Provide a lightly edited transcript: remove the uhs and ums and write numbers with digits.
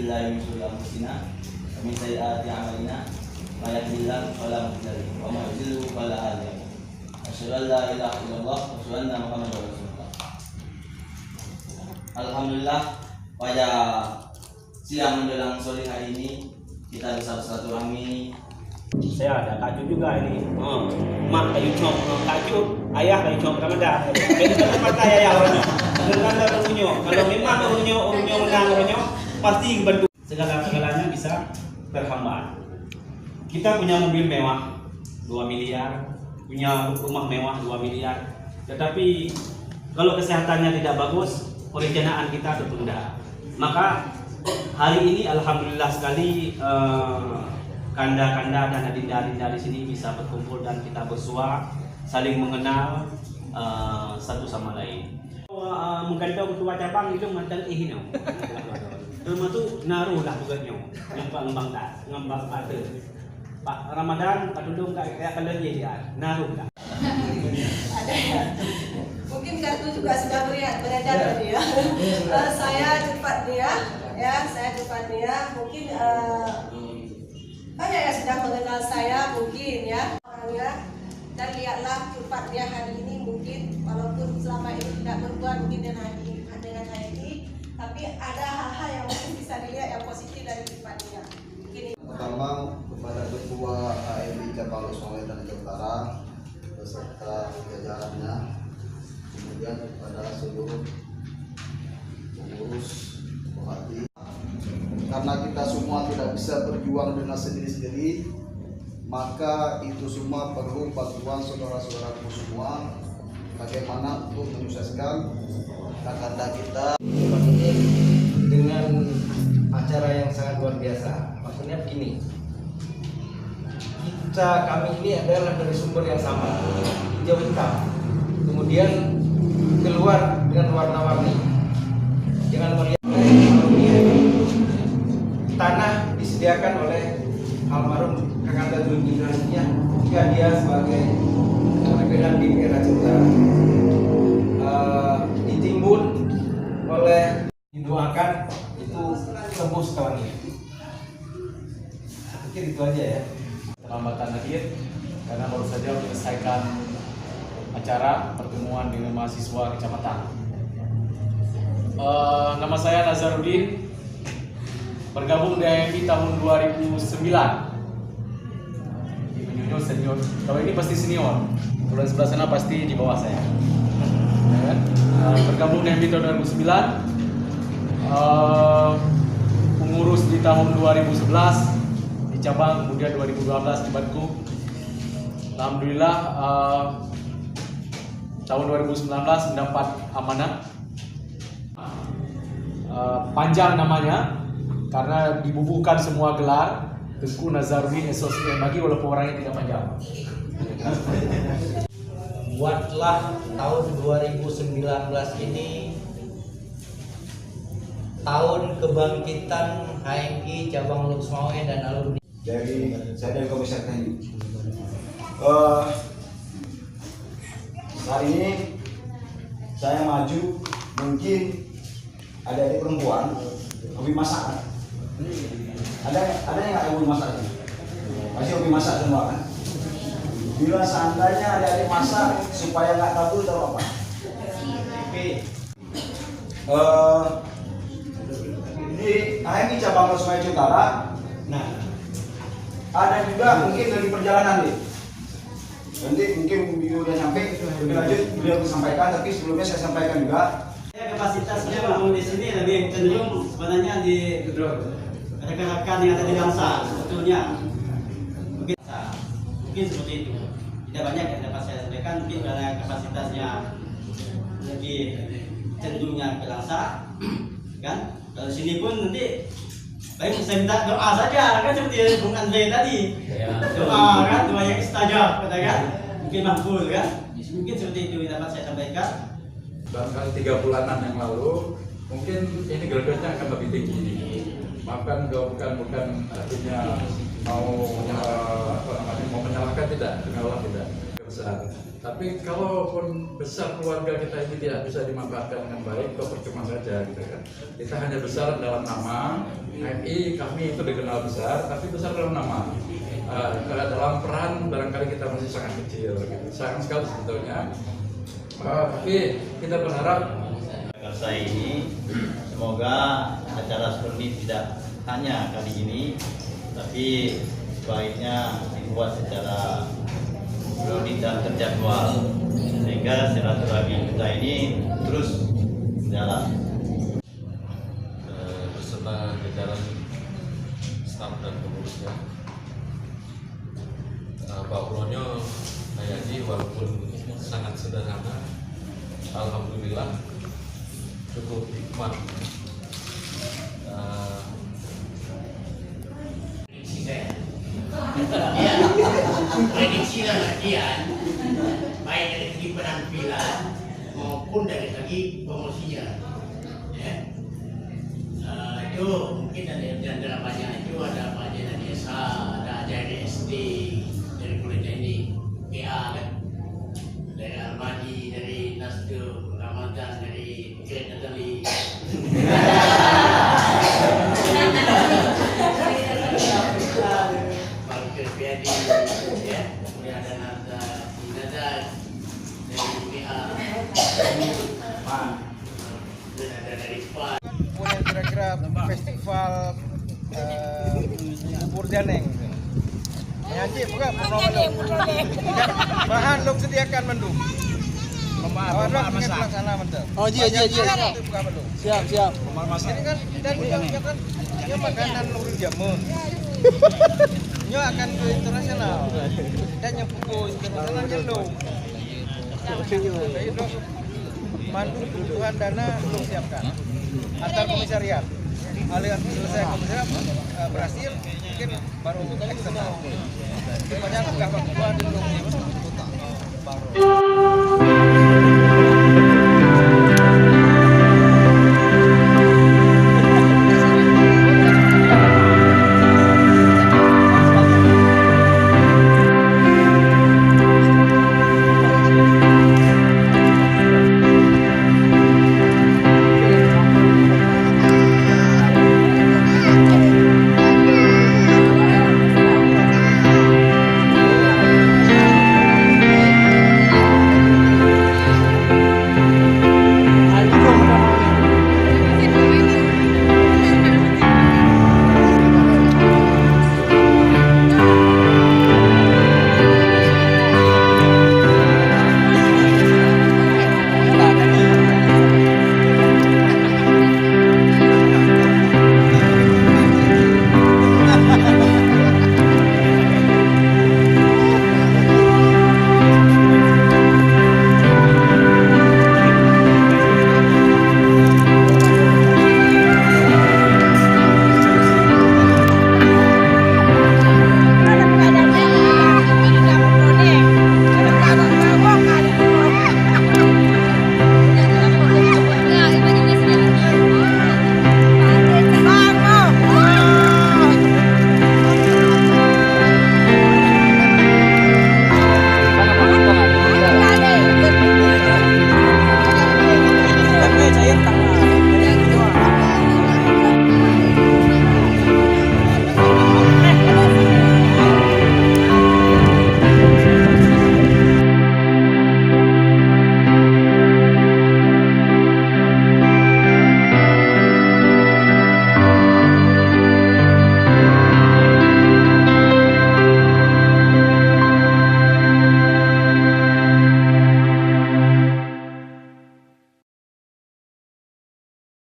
billahi min syururi anfusina wa min sayyiati a'malina may yahdihillahu fala mudilla lahu wa may yudlil fala hadiya lahu. Asyhadu an la ilaha illallah wa asyhadu anna Muhammadar Rasulullah. Alhamdulillah, pada siang menjelang sore hari ini kita bisa bersilaturahmi. Saya ada kaju juga ini. Mak kayu cok, kaju, ayah kayu cok Ramadan. Beda mata ayah orangnya. Dengan orangnya. Kalau memang orangnya menang orangnya, pasti bantu. Segala-galanya bisa terhambat. Kita punya mobil mewah 2 miliar, punya rumah mewah 2 miliar. Tetapi kalau kesehatannya tidak bagus, perencanaan kita tertunda. Maka hari ini alhamdulillah sekali kanda-kanda dan adinda-adinda di sini bisa berkumpul dan kita bersua, saling mengenal satu sama lain. Menggantau ketua cabang itu mantan ihino. Nama tu naruh lah tugasnya. Ngembang tak, ngembang pada. Pak Ramadan, Pak Dudung kayak kalian dia naruh tak. Ada ya. Mungkin kartu juga sudah beredar tadi ya. Saya cepat dia, saya cepat dia. Mungkin banyak yang sudah mengenal saya mungkin ya orangnya, dan lihatlah cepat dia hari ini mungkin walaupun selama ini tidak berbuat mungkin dengan HMI, tapi ada hal-hal yang mungkin bisa dilihat yang positif dari cepat dia. Pertama kepada Ketua HMI Cabang Sulawesi dan Jawa Utara beserta jajarannya, kemudian kepada seluruh pengurus bupati, karena kita semua tidak bisa berjuang dengan sendiri-sendiri, maka itu semua perlu bantuan saudara-saudaraku semua bagaimana untuk menyukseskan kanda kita dengan acara yang sangat luar biasa. Maksudnya begini, kami ini adalah dari sumber yang sama, hijau hitam, kemudian keluar dengan warna-warni. Jangan melihat tanah disediakan oleh almarhum Kang Anta Zulkiflinya ketika dia sebagai pimpinan DPR Aceh Utara, ditimbun oleh, didoakan itu tembus kawannya. Saya pikir itu aja ya. Terlambatan hadir karena baru saja menyelesaikan acara pertemuan dengan mahasiswa kecamatan. Nama saya Nazarudin, bergabung di HMI tahun 2009. Junior senior, kalau ini pasti senior, kalau di sebelah sana pasti di bawah saya. Ya kan? Bergabung di HMI tahun 2009, pengurus di tahun 2011 di cabang, kemudian 2012 di Batku. Alhamdulillah tahun 2019 mendapat amanah. Panjang namanya karena dibubuhkan semua gelar Tengku Nazarudin Associate bagi walaupun orangnya tidak panjang. Buatlah tahun 2019 ini tahun kebangkitan HMI Cabang Lok Sumawe dan alumni. Saya dari Komisi Teknik. Hari ini saya maju, mungkin adik-adik perempuan hobi masak kan? Ada yang nggak hobi masak ini? Pasti hobi masak semua kan? Bila seandainya adik-adik masak supaya nggak kabur taruh apa? Di HMI Cabang Lok Sumawe Utara, nah ada juga mungkin dari perjalanan nih. Nanti mungkin video udah nyampe, lebih lanjut beliau sampaikan, tapi sebelumnya saya sampaikan juga. Kapasitasnya kalau di sini lebih cenderung sebenarnya di rekan-rekan yang ada di Langsa sebetulnya. Mungkin seperti itu. Tidak banyak yang dapat saya sampaikan, mungkin karena kapasitasnya lebih cenderungnya ke Langsa, kan? Kalau sini pun nanti baik saya minta doa saja kan seperti Bung Andre tadi. Doa kan, doa yang istajab katakan. Mungkin makbul kan? Mungkin seperti itu yang dapat saya sampaikan. Barangkali 3 bulanan yang lalu mungkin ini graduatnya akan lebih tinggi ini. Maafkan bukan artinya mau menyalahkan tidak, dengan Allah tidak. besar. Tapi kalaupun besar keluarga kita ini tidak bisa dimanfaatkan dengan baik, kok percuma saja gitu kan. Kita hanya besar dalam nama, HMI kami itu dikenal besar, tapi besar dalam nama. Dalam peran barangkali kita masih sangat kecil, gitu. Sayang sekali sebetulnya. Tapi kita berharap Karsa ini semoga acara seperti ini tidak hanya kali ini, tapi sebaiknya dibuat secara periode dan terjadwal sehingga silaturahmi kita ini terus berjalan. Beserta jajaran staf dan pengurusnya, Pak Uronyo kayaknya walaupun sangat sederhana, alhamdulillah cukup hikmat. Prediksi dan latihan baik dari segi penampilan maupun dari segi promosinya, ya. Itu mungkin ada banyak, itu ada banyak dari desa, ada dari SD, dari Politeknik, PA kan, dari Armadi, dari Nasdem, Ramadan, dari Great Natali. Punya kira-kira festival bubur janeng. Nyanyi bukan bahan lu sediakan mendung. Pemahaman masak. Oh iya. Siap. Pemahaman masak. Ini kan dan juga kan ya makanan luar jamun. Nyo akan ke internasional. Dan yang pukul internasional nyelung. Mandu kebutuhan dana belum siapkan. Antar komisariat. Alias selesai komisariat berhasil, mungkin baru eksternal. Banyak enggak Pak, belum baru.